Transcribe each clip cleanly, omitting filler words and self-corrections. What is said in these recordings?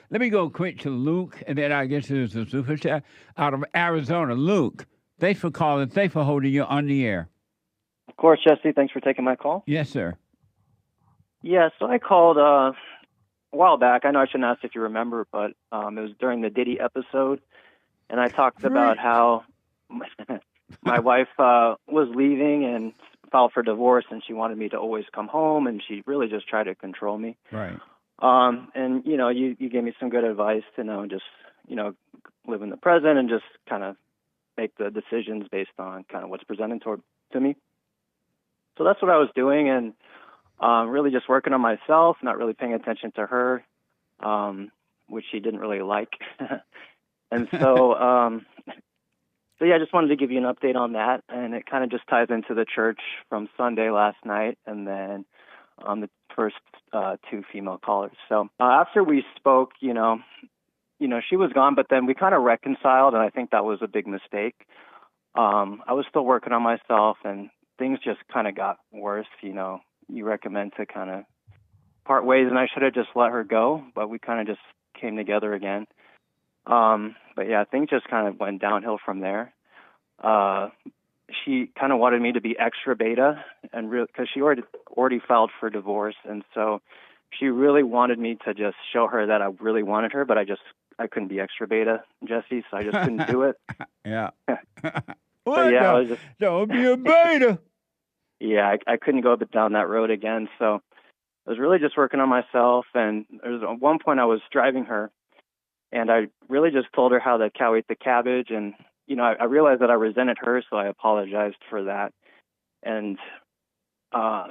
Let me go quick to Luke, and then I guess there's a super chat out of Arizona. Luke, thanks for calling. Thanks for holding you on the air. Of course, Jesse. Thanks for taking my call. Yes, sir. Yeah, so I called a while back. I know I shouldn't ask if you remember, but it was during the Diddy episode, and I talked about how my wife was leaving and filed for divorce, and she wanted me to always come home, and she really just tried to control me. Right. And you gave me some good advice to just live in the present and just kind of make the decisions based on kind of what's presented to me. So that's what I was doing, and really just working on myself, not really paying attention to her, which she didn't really like. And so, yeah, I just wanted to give you an update on that, and it kind of just ties into the church from Sunday last night, and then the first two female callers. So after we spoke, she was gone, but then we kind of reconciled, and I think that was a big mistake. I was still working on myself, and things just kind of got worse. You recommend to kind of part ways, and I should have just let her go, but we kind of just came together again. But yeah, things just kind of went downhill from there. She kind of wanted me to be extra beta, and because she already filed for divorce, and so she really wanted me to just show her that I really wanted her, but I couldn't be extra beta, Jesse, so I just couldn't do it. Yeah. So yeah, don't be a beta. Yeah, I couldn't go down that road again. So I was really just working on myself. And there was at one point I was driving her, and I really just told her how the cow ate the cabbage. And, I realized that I resented her, so I apologized for that. And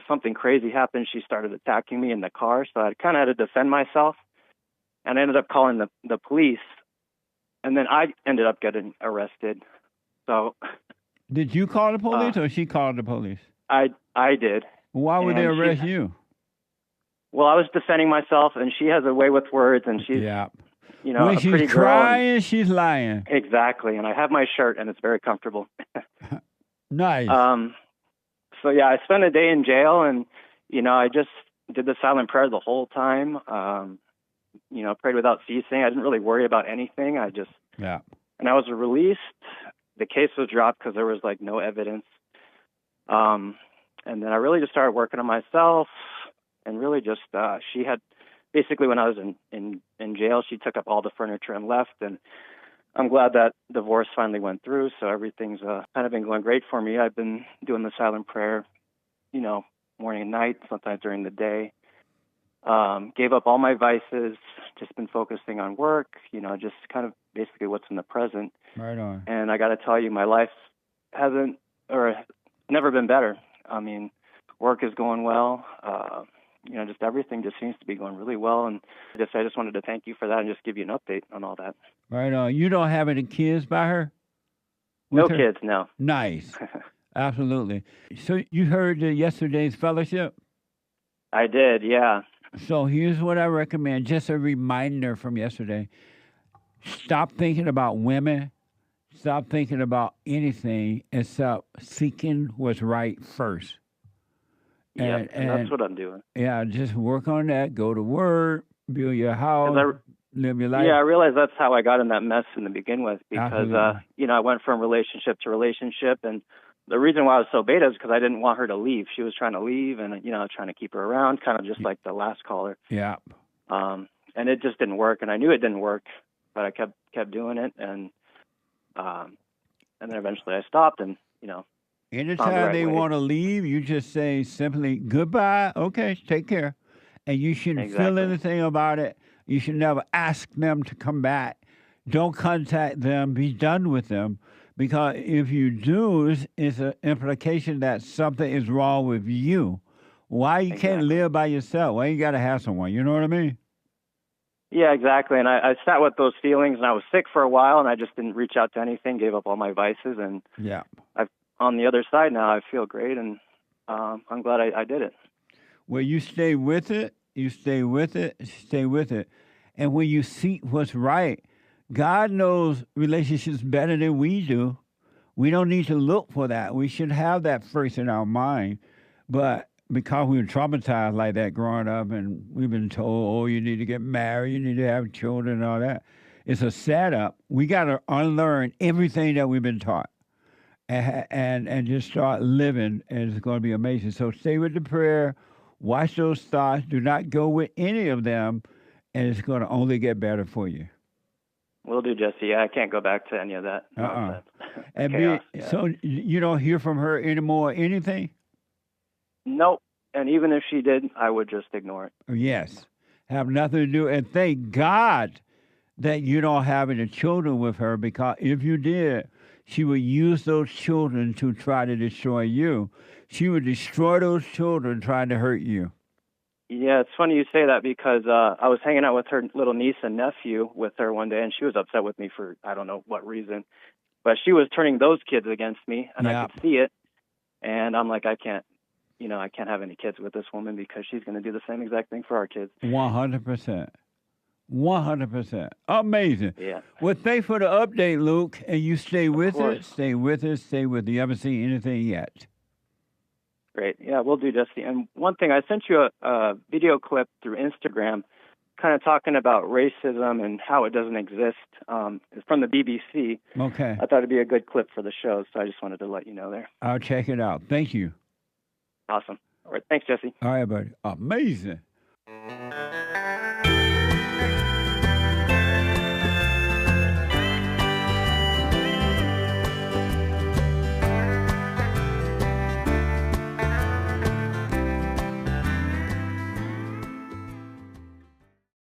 something crazy happened. She started attacking me in the car, so I kind of had to defend myself. And I ended up calling the police. And then I ended up getting arrested. So did you call the police or she called the police? I did. Why would they arrest you? Well, I was defending myself, and she has a way with words, and she's, when she's pretty crying, girl, she's lying. Exactly, and I have my shirt, and it's very comfortable. Nice. So yeah, I spent a day in jail, and I just did the silent prayer the whole time. Prayed without ceasing. I didn't really worry about anything. And I was released. The case was dropped because there was no evidence. And then I really just started working on myself, and really just she had basically, when I was in jail, she took up all the furniture and left. And I'm glad that divorce finally went through. So everything's kind of been going great for me. I've been doing the silent prayer, morning and night, sometimes during the day. Gave up all my vices, just been focusing on work, just kind of basically what's in the present. Right on. And I got to tell you, my life never been better. I mean, work is going well. Just everything just seems to be going really well. And I just wanted to thank you for that and just give you an update on all that. Right on. You don't have any kids by her? No kids, no. Nice. Absolutely. So you heard yesterday's fellowship? I did, yeah. So here's what I recommend. Just a reminder from yesterday. Stop thinking about women. Stop thinking about anything except seeking what's right first. And that's what I'm doing. Yeah, just work on that. Go to work, build your house, live your life. Yeah, I realized that's how I got in that mess in the begin with because, I went from relationship to relationship. And the reason why I was so beta is because I didn't want her to leave. She was trying to leave, and, I was trying to keep her around, kind of just like the last caller. Yeah. And it just didn't work, and I knew it didn't work, but I kept doing it. And then eventually I stopped, and, anytime they want to leave, you just say simply, goodbye, okay, take care. And you shouldn't feel anything about it. You should never ask them to come back. Don't contact them. Be done with them. Because if you do, it's an implication that something is wrong with you. Why you can't live by yourself? Why you got to have someone? You know what I mean? Yeah, exactly. And I sat with those feelings, and I was sick for a while, and I just didn't reach out to anything, gave up all my vices. And on the other side now, I feel great, and I'm glad I did it. Well, you stay with it. You stay with it. Stay with it. And when you seek what's right, God knows relationships better than we do. We don't need to look for that. We should have that first in our mind. But because we were traumatized like that growing up, and we've been told, oh, you need to get married, you need to have children, and all that. It's a setup. We got to unlearn everything that we've been taught, and just start living, and it's going to be amazing. So stay with the prayer, watch those thoughts, do not go with any of them, and it's going to only get better for you. Will do, Jesse. Yeah, I can't go back to any of that nonsense. And Chaos, yeah. So you don't hear from her anymore, anything? Nope. And even if she did, I would just ignore it. Yes. Have nothing to do. And thank God that you don't have any children with her, because if you did, she would use those children to try to destroy you. She would destroy those children trying to hurt you. Yeah, it's funny you say that, because I was hanging out with her little niece and nephew with her one day, and she was upset with me for I don't know what reason. But she was turning those kids against me, and I could see it. And I'm like, I can't have any kids with this woman, because she's going to do the same exact thing for our kids. 100%. 100%. Amazing. Yeah. Well, thanks for the update, Luke. And you stay with it. Stay with it. Stay with it. You haven't seen anything yet. Great. Yeah, we'll do, Jesse. And one thing, I sent you a video clip through Instagram kind of talking about racism and how it doesn't exist. It's from the BBC. Okay. I thought it'd be a good clip for the show, so I just wanted to let you know there. I'll check it out. Thank you. Awesome. All right. Thanks, Jesse. All right, buddy. Amazing.